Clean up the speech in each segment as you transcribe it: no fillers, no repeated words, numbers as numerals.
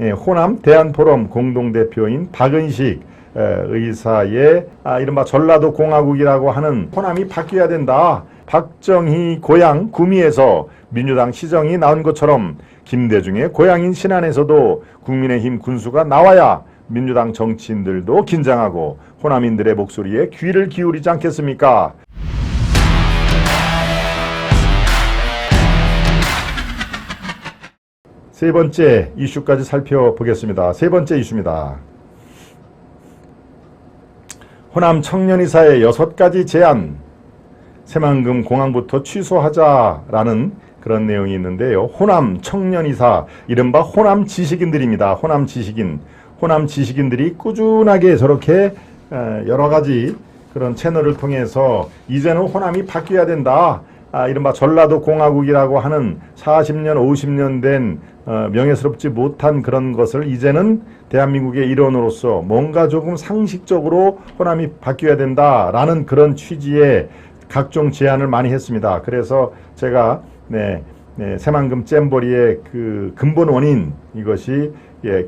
호남 대한포럼 공동대표인 박은식 의사의 이른바 전라도 공화국이라고 하는 호남이 바뀌어야 된다. 박정희 고향 구미에서 민주당 시정이 나온 것처럼 김대중의 고향인 신안에서도 국민의힘 군수가 나와야 민주당 정치인들도 긴장하고 호남인들의 목소리에 귀를 기울이지 않겠습니까? 세 번째 이슈까지 살펴보겠습니다. 세 번째 이슈입니다. 호남 청년이사의 6가지 제안, 새만금 공항부터 취소하자라는 그런 내용이 있는데요. 호남 청년이사, 이른바 호남 지식인들입니다. 호남 지식인들이 꾸준하게 저렇게 여러 가지 그런 채널을 통해서 이제는 호남이 바뀌어야 된다. 이른바 전라도 공화국이라고 하는 40년, 50년 된 명예스럽지 못한 그런 것을 이제는 대한민국의 일원으로서 뭔가 조금 상식적으로 호남이 바뀌어야 된다라는 그런 취지의 각종 제안을 많이 했습니다. 그래서 제가 새만금 잼버리의 그 근본 원인, 이것이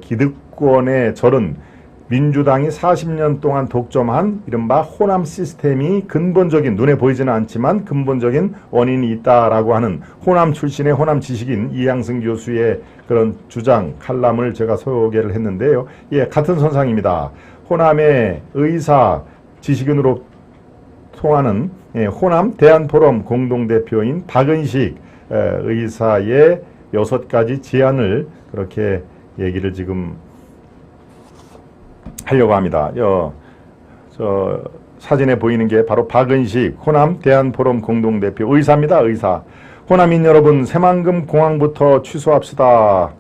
기득권의 절은 민주당이 40년 동안 독점한 이른바 호남 시스템이 근본적인, 눈에 보이지는 않지만 근본적인 원인이 있다라고 하는 호남 출신의 호남 지식인 이양승 교수의 그런 주장, 칼럼을 제가 소개를 했는데요. 같은 선상입니다. 호남의 의사 지식인으로 통하는 호남 대한포럼 공동대표인 박은식 의사의 6가지 제안을 그렇게 얘기를 지금 하려고 합니다. 저 사진에 보이는 게 바로 박은식 호남 대한포럼 공동대표 의사입니다. 의사. 호남인 여러분, 새만금 공항부터 취소합시다.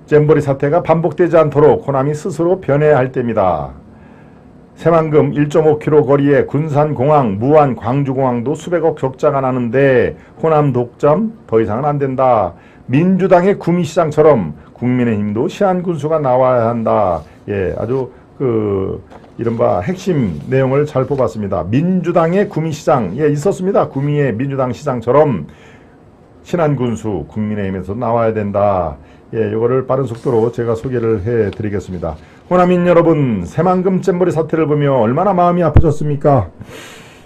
잼버리 사태가 반복되지 않도록 호남이 스스로 변해야 할 때입니다. 새만금 1.5km 거리에 군산공항, 무안, 광주공항도 수백억 적자가 나는데 호남 독점 더 이상은 안 된다. 민주당의 구미시장처럼 국민의힘도 시한군수가 나와야 한다. 아주 이른바 핵심 내용을 잘 뽑았습니다. 민주당의 구미시장, 있었습니다. 구미의 민주당 시장처럼 신한군수 국민의힘에서 나와야 된다. 이거를 빠른 속도로 제가 소개를 해드리겠습니다. 호남인 여러분, 새만금 잼버리 사태를 보며 얼마나 마음이 아프셨습니까?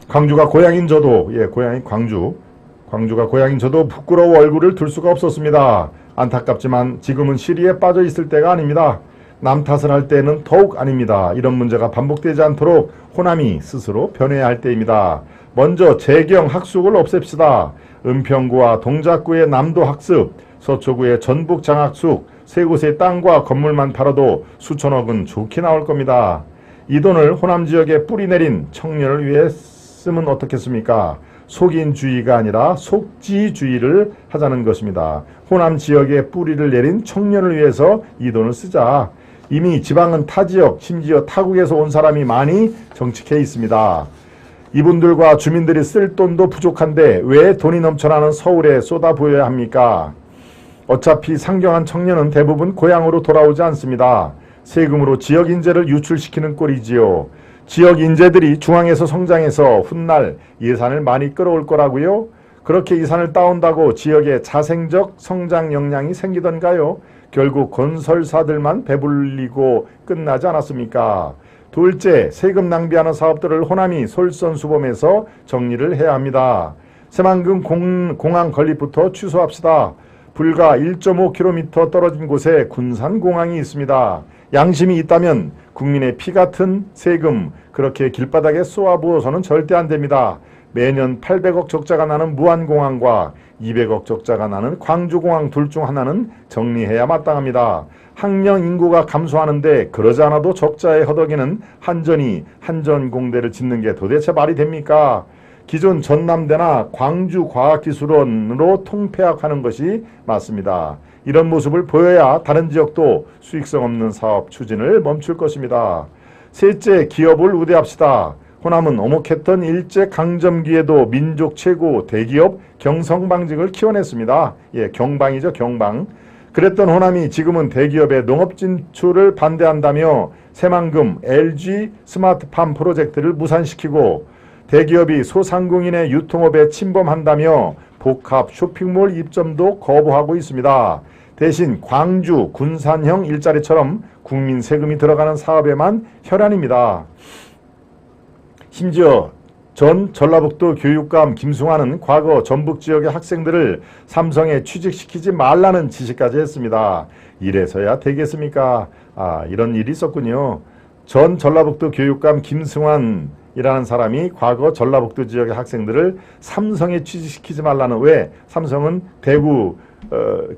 광주가 고향인 저도, 고향인 광주가 고향인 저도 부끄러워 얼굴을 들 수가 없었습니다. 안타깝지만 지금은 시리에 빠져 있을 때가 아닙니다. 남 탓을 할 때는 더욱 아닙니다. 이런 문제가 반복되지 않도록 호남이 스스로 변해야 할 때입니다. 먼저 재경 학숙을 없앱시다. 은평구와 동작구의 남도 학습, 서초구의 전북 장학숙, 세 곳의 땅과 건물만 팔아도 수천억은 좋게 나올 겁니다. 이 돈을 호남 지역에 뿌리 내린 청년을 위해 쓰면 어떻겠습니까? 속인주의가 아니라 속지주의를 하자는 것입니다. 호남 지역에 뿌리를 내린 청년을 위해서 이 돈을 쓰자. 이미 지방은 타지역, 심지어 타국에서 온 사람이 많이 정착해 있습니다. 이분들과 주민들이 쓸 돈도 부족한데 왜 돈이 넘쳐나는 서울에 쏟아부어야 합니까? 어차피 상경한 청년은 대부분 고향으로 돌아오지 않습니다. 세금으로 지역 인재를 유출시키는 꼴이지요. 지역 인재들이 중앙에서 성장해서 훗날 예산을 많이 끌어올 거라고요? 그렇게 예산을 따온다고 지역에 자생적 성장 역량이 생기던가요? 결국 건설사들만 배불리고 끝나지 않았습니까? 둘째, 세금 낭비하는 사업들을 호남이 솔선수범해서 정리를 해야 합니다. 새만금 공항 건립부터 취소합시다. 불과 1.5km 떨어진 곳에 군산공항이 있습니다. 양심이 있다면 국민의 피 같은 세금 그렇게 길바닥에 쏘아부어서는 절대 안 됩니다. 매년 800억 적자가 나는 무안공항과 200억 적자가 나는 광주공항 둘 중 하나는 정리해야 마땅합니다. 학령 인구가 감소하는데 그러지 않아도 적자에 허덕이는 한전공대를 짓는 게 도대체 말이 됩니까? 기존 전남대나 광주과학기술원으로 통폐합하는 것이 맞습니다. 이런 모습을 보여야 다른 지역도 수익성 없는 사업 추진을 멈출 것입니다. 셋째, 기업을 우대합시다. 호남은 오목했던 일제강점기에도 민족 최고 대기업 경성방직을 키워냈습니다. 경방이죠, 경방. 그랬던 호남이 지금은 대기업의 농업 진출을 반대한다며 새만금 LG 스마트팜 프로젝트를 무산시키고 대기업이 소상공인의 유통업에 침범한다며 복합 쇼핑몰 입점도 거부하고 있습니다. 대신 광주 군산형 일자리처럼 국민 세금이 들어가는 사업에만 혈안입니다. 심지어 전 전라북도 교육감 김승환은 과거 전북 지역의 학생들을 삼성에 취직시키지 말라는 지시까지 했습니다. 이래서야 되겠습니까? 이런 일이 있었군요. 전 전라북도 교육감 김승환이라는 사람이 과거 전라북도 지역의 학생들을 삼성에 취직시키지 말라는, 왜? 삼성은 대구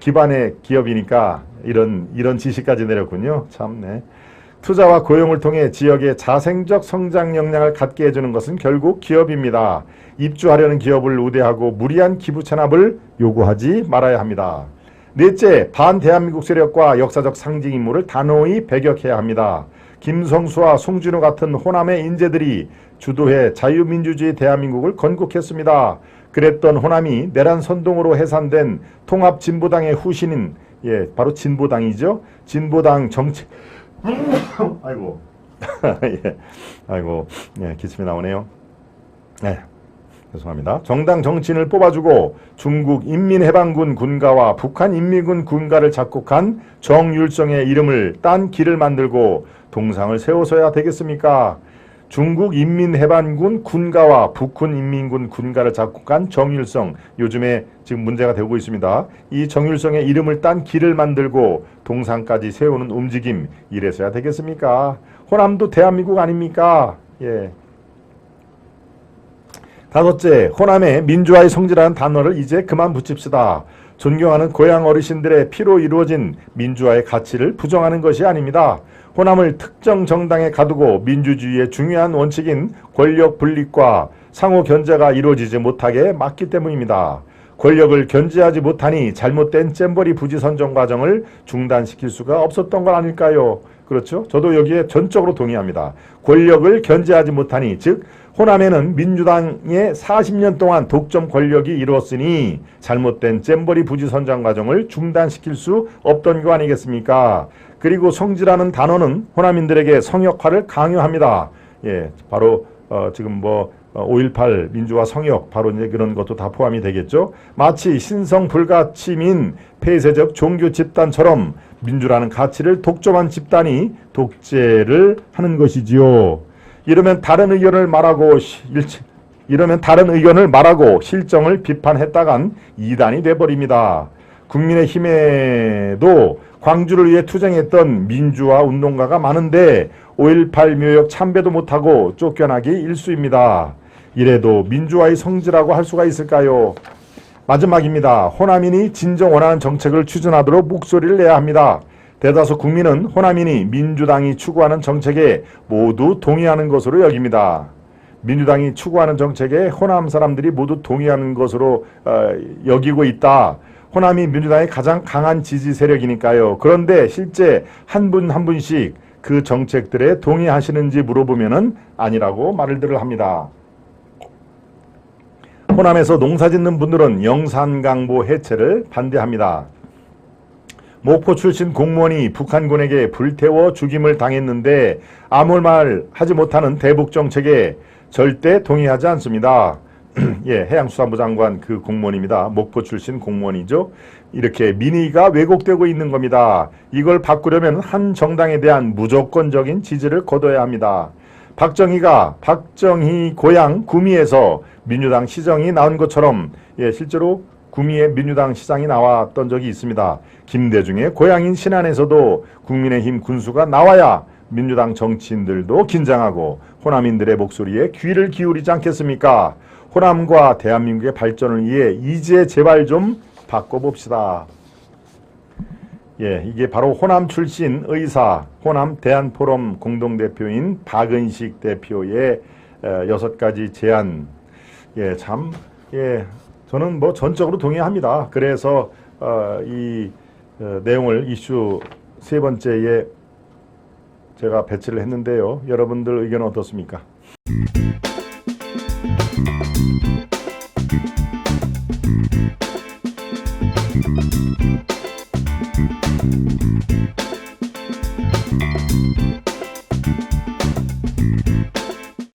기반의 기업이니까 이런 지시까지 내렸군요. 참네. 투자와 고용을 통해 지역의 자생적 성장 역량을 갖게 해주는 것은 결국 기업입니다. 입주하려는 기업을 우대하고 무리한 기부 체납을 요구하지 말아야 합니다. 넷째, 반대한민국 세력과 역사적 상징 인물을 단호히 배격해야 합니다. 김성수와 송진호 같은 호남의 인재들이 주도해 자유민주주의 대한민국을 건국했습니다. 그랬던 호남이 내란 선동으로 해산된 통합진보당의 후신인, 바로 진보당이죠. 진보당 정치 아이고 예. 아이고, 기침이 나오네요. 죄송합니다. 정당 정치인을 뽑아주고 중국 인민해방군 군가와 북한 인민군 군가를 작곡한 정율성의 이름을 딴 길을 만들고 동상을 세워서야 되겠습니까? 중국 인민해방군 군가와 북한 인민군 군가를 작곡한 정율성, 요즘에 지금 문제가 되고 있습니다. 이 정율성의 이름을 딴 길을 만들고 동상까지 세우는 움직임, 이래서야 되겠습니까? 호남도 대한민국 아닙니까? 다섯째, 호남의 민주화의 성질이라는 단어를 이제 그만 붙입시다. 존경하는 고향 어르신들의 피로 이루어진 민주화의 가치를 부정하는 것이 아닙니다. 호남을 특정 정당에 가두고 민주주의의 중요한 원칙인 권력 분립과 상호 견제가 이루어지지 못하게 막기 때문입니다. 권력을 견제하지 못하니 잘못된 잼버리 부지 선정 과정을 중단시킬 수가 없었던 건 아닐까요? 그렇죠? 저도 여기에 전적으로 동의합니다. 권력을 견제하지 못하니, 즉 호남에는 민주당의 40년 동안 독점 권력이 이루었으니 잘못된 잼버리 부지 선정 과정을 중단시킬 수 없던 거 아니겠습니까? 그리고 성지라는 단어는 호남인들에게 성역화를 강요합니다. 바로 지금 5.18 민주화 성역, 바로 이제 그런 것도 다 포함이 되겠죠. 마치 신성 불가침인 폐쇄적 종교 집단처럼 민주라는 가치를 독점한 집단이 독재를 하는 것이지요. 이러면 다른 의견을 말하고 실정을 비판했다간 이단이 돼버립니다. 국민의힘에도 광주를 위해 투쟁했던 민주화 운동가가 많은데 5.18 묘역 참배도 못하고 쫓겨나기 일쑤입니다. 이래도 민주화의 성지라고 할 수가 있을까요? 마지막입니다. 호남인이 진정 원하는 정책을 추진하도록 목소리를 내야 합니다. 대다수 국민은 호남인이 민주당이 추구하는 정책에 모두 동의하는 것으로 여깁니다. 민주당이 추구하는 정책에 호남 사람들이 모두 동의하는 것으로 여기고 있다. 호남이 민주당의 가장 강한 지지 세력이니까요. 그런데 실제 한 분 한 분씩 그 정책들에 동의하시는지 물어보면은 아니라고 말을 합니다. 호남에서 농사짓는 분들은 영산강보 해체를 반대합니다. 목포 출신 공무원이 북한군에게 불태워 죽임을 당했는데 아무 말 하지 못하는 대북 정책에 절대 동의하지 않습니다. 해양수산부 장관 그 공무원입니다. 목포 출신 공무원이죠. 이렇게 민의가 왜곡되고 있는 겁니다. 이걸 바꾸려면 한 정당에 대한 무조건적인 지지를 거둬야 합니다. 박정희 고향 구미에서 민주당 시정이 나온 것처럼 실제로 구미에 민주당 시장이 나왔던 적이 있습니다. 김대중의 고향인 신안에서도 국민의힘 군수가 나와야 민주당 정치인들도 긴장하고 호남인들의 목소리에 귀를 기울이지 않겠습니까? 호남과 대한민국의 발전을 위해 이제 제발 좀 바꿔봅시다. 이게 바로 호남 출신 의사, 호남 대한포럼 공동대표인 박은식 대표의 6가지 제안. 저는 전적으로 동의합니다. 그래서 이 내용을 이슈 3번째에 제가 배치를 했는데요. 여러분들 의견은 어떻습니까?